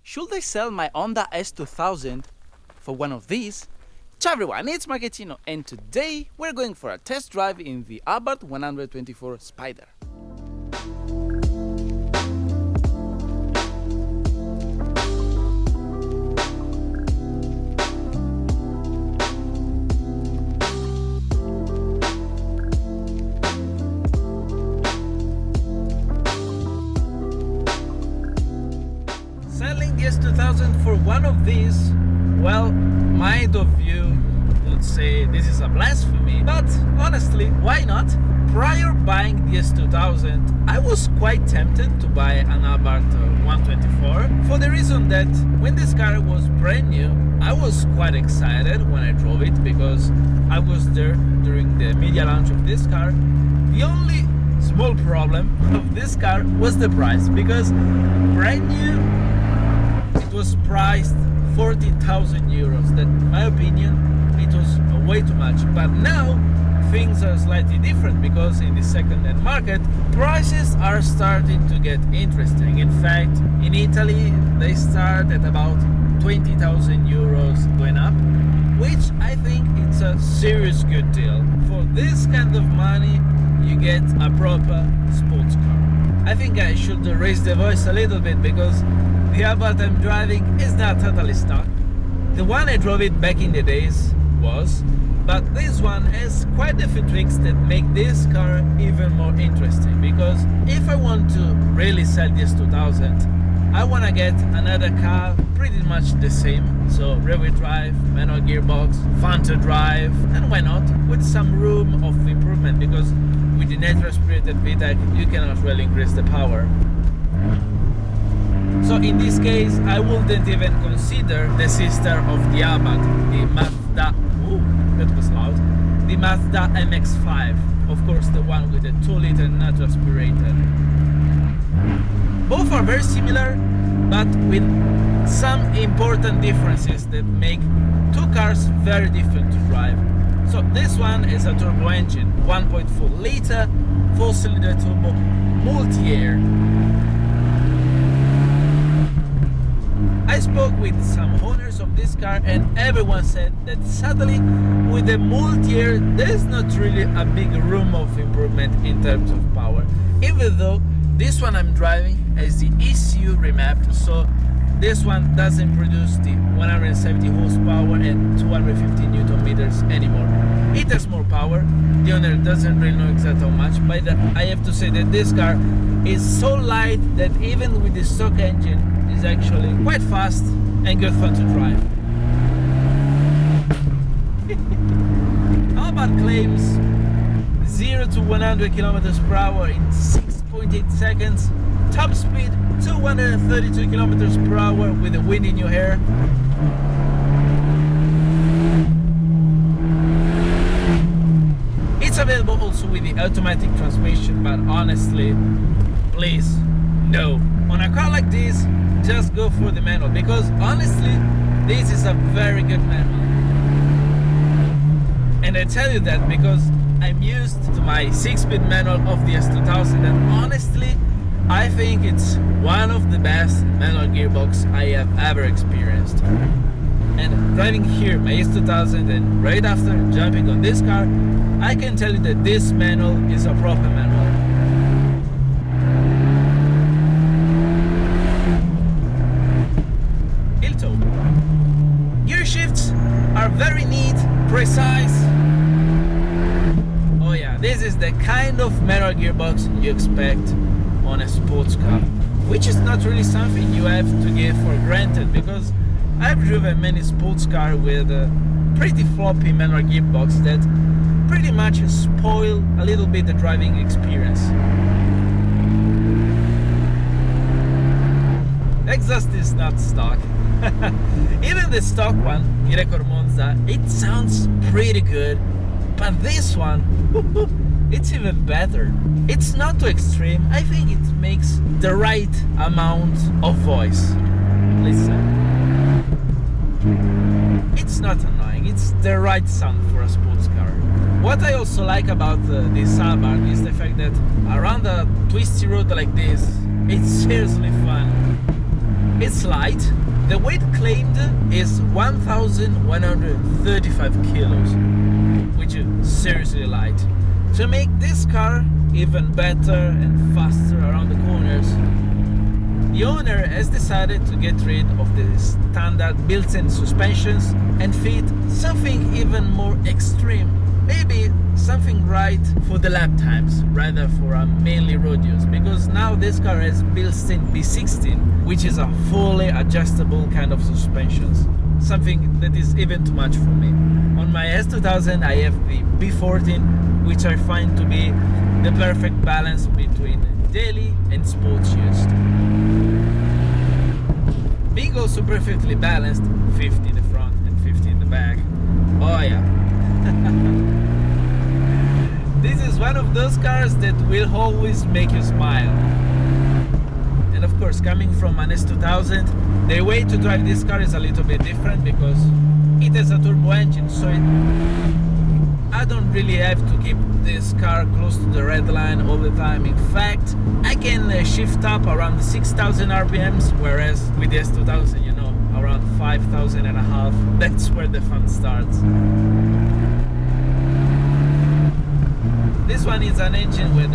Should I sell my Honda S2000 for one of these? Ciao everyone, it's Marchettino, and today we're going for a test drive in the Abarth 124 Spider. Selling the S2000 for one of these, well, mind of you would say this is a blasphemy, but honestly, why not? Prior buying the S2000, I was quite tempted to buy an Abarth 124 for the reason that when this car was brand new, I was quite excited when I drove it because I was there during the media launch of this car. The only small problem of this car was the price, because brand new it was priced 40,000 euros. That, in my opinion, it was way too much. But now things are slightly different, because in the second-hand market prices are starting to get interesting. In fact, in Italy they start at about 20,000 euros going up, which I think it's a serious good deal. For this kind of money you get a proper sports car. I think I should raise the voice a little bit, because the Abarth I'm driving is not totally stock. The one I drove it back in the days was, but this one has quite a few tweaks that make this car even more interesting, because if I want to really sell this 2000, I want to get another car pretty much the same, so rear-wheel drive, manual gearbox, fun to drive, and why not with some room of improvement, because with the natural aspirated VTEC you cannot really increase the power. So in this case I wouldn't even consider the sister of the Abarth, the Mazda, that was loud, the Mazda MX-5, of course the one with the 2-liter natural aspirated. Both are very similar, but with some important differences that make two cars very different to drive. So this one is a turbo engine, 1.4 liter, 4-cylinder turbo, multi-air. I spoke with some owners of this car and everyone said that sadly with the multi-air there's not really a big room of improvement in terms of power, even though this one I'm driving has the ECU remapped, so this one doesn't produce the 170 horsepower and 250 Newton meters anymore. It has more power, the owner doesn't really know exactly how much, but I have to say that this car is so light that even with the stock engine is actually quite fast and good fun to drive. Abarth claims 0 to 100 kilometers per hour in 6.8 seconds, top speed 232 kilometers per hour with the wind in your hair. It's available also with the automatic transmission, but honestly, please, no. On a car like this, just go for the manual, because honestly, this is a very good manual. And I tell you that because I'm used to my 6-speed manual of the S2000, and honestly, I think it's one of the best manual gearbox I have ever experienced. And driving here my S2000 and right after jumping on this car, I can tell you that this manual is a proper manual. Heel toe. Gear shifts are very neat, precise. Oh yeah, this is the kind of manual gearbox you expect on a sports car, which is not really something you have to give for granted, because I've driven many sports cars with a pretty floppy manual gearbox that pretty much spoil a little bit the driving experience. Exhaust is not stock. Even the stock one, the Record Monza, it sounds pretty good, but this one, it's even better. It's not too extreme. I think it makes the right amount of voice. Listen. It's not annoying, it's the right sound for a sports car. What I also like about this Abarth is the fact that around a twisty road like this, it's seriously fun. It's light. The weight claimed is 1,135 kilos, which is seriously light. To make this car even better and faster around the corners, the owner has decided to get rid of the standard built-in suspensions and fit something even more extreme. Maybe something right for the lap times rather for a mainly road use, because now this car has built-in B16, which is a fully adjustable kind of suspensions. Something that is even too much for me. On my S2000 I have the B14, which I find to be the perfect balance between daily and sports use. Being also perfectly balanced, 50 in the front and 50 in the back. Oh yeah. This is one of those cars that will always make you smile. And of course, coming from an S2000, the way to drive this car is a little bit different because it has a turbo engine, so I don't really have to keep this car close to the red line all the time. In fact, I can shift up around 6,000 RPMs, whereas with the S2000, you know, around 5,000 and a half. That's where the fun starts. This one is an engine with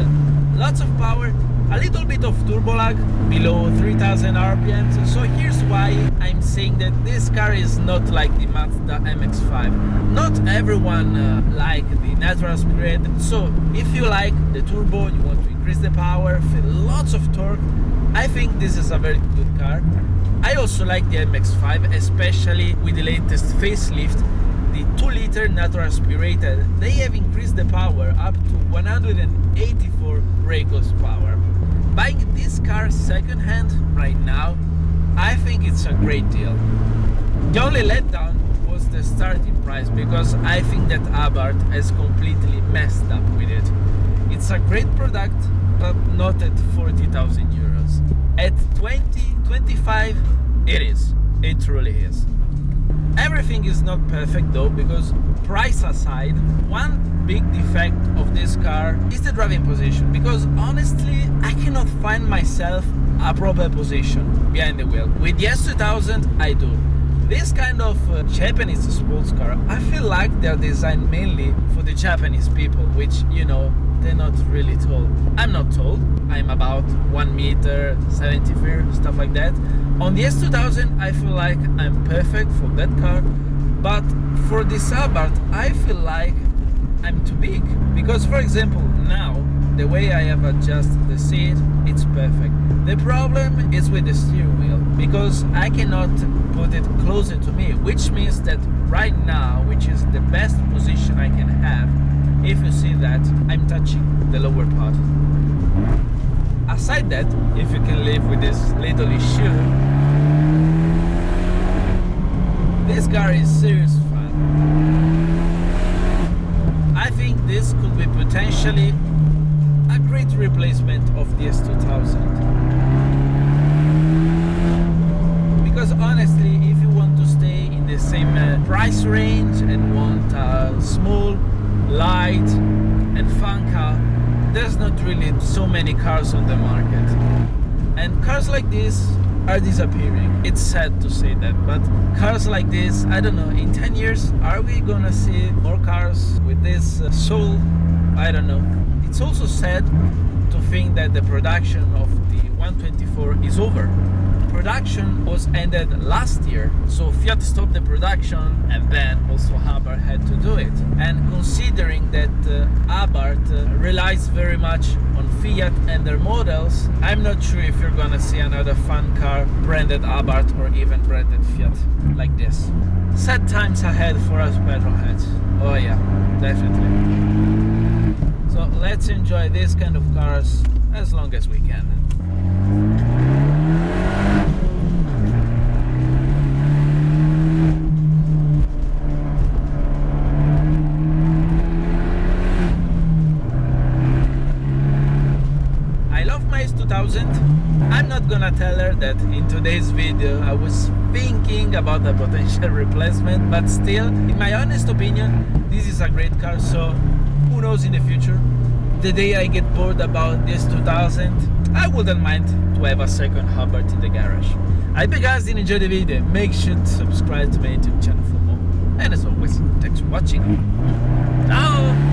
lots of power, a little bit of turbo lag, below 3000 RPMs. So here's why I'm saying that this car is not like the Mazda MX-5. Not everyone like the natural aspirated. So if you like the turbo, you want to increase the power, feel lots of torque, I think this is a very good car. I also like the MX-5, especially with the latest facelift. The 2-liter natural aspirated, they have increased the power up to 184 brake horsepower. Buying this car second-hand right now, I think it's a great deal. The only letdown was the starting price, because I think that Abarth has completely messed up with it. It's a great product, but not at 40,000 euros. At 20-25, it is. It truly is. Everything is not perfect though, because price aside, one big defect of this car is the driving position, because honestly I cannot find myself a proper position behind the wheel. With the S2000 I do. This kind of Japanese sports car, I feel like they're designed mainly for the Japanese people, which, you know, they're not really tall. I'm not tall, I'm about 1 meter 73, stuff like that. On the S2000 I feel like I'm perfect for that car, but for this Abarth I feel like I'm too big, because for example now the way I have adjusted the seat, it's perfect. The problem is with the steering wheel, because I cannot put it closer to me, which means that right now, which is the best position I can have, if you see that, I'm touching the lower part. Aside that, if you can live with this little issue, this car is serious fun. I think this could be potentially a great replacement of the S2000. Because honestly, if you want to stay in the same price range and want a small, light and fun car, there's not really so many cars on the market. And cars like this are disappearing. It's sad to say that, but cars like this, I don't know, in 10 years, are we gonna see more cars with this soul? I don't know. It's also sad to think that the production of the 124 is over. Production was ended last year, so Fiat stopped the production, and then also Abarth had to do it. And considering that Abarth relies very much on Fiat and their models, I'm not sure if you're gonna see another fun car branded Abarth or even branded Fiat like this. Sad times ahead for us petrolheads. Oh yeah, definitely. So let's enjoy this kind of cars as long as we can. I'm not gonna tell her that in today's video I was thinking about a potential replacement, but still, in my honest opinion, this is a great car, so who knows in the future. The day I get bored about this 2000, I wouldn't mind to have a second Abarth in the garage. I hope you guys did enjoy the video. Make sure to subscribe to my YouTube channel for more. And as always, thanks for watching. Ciao!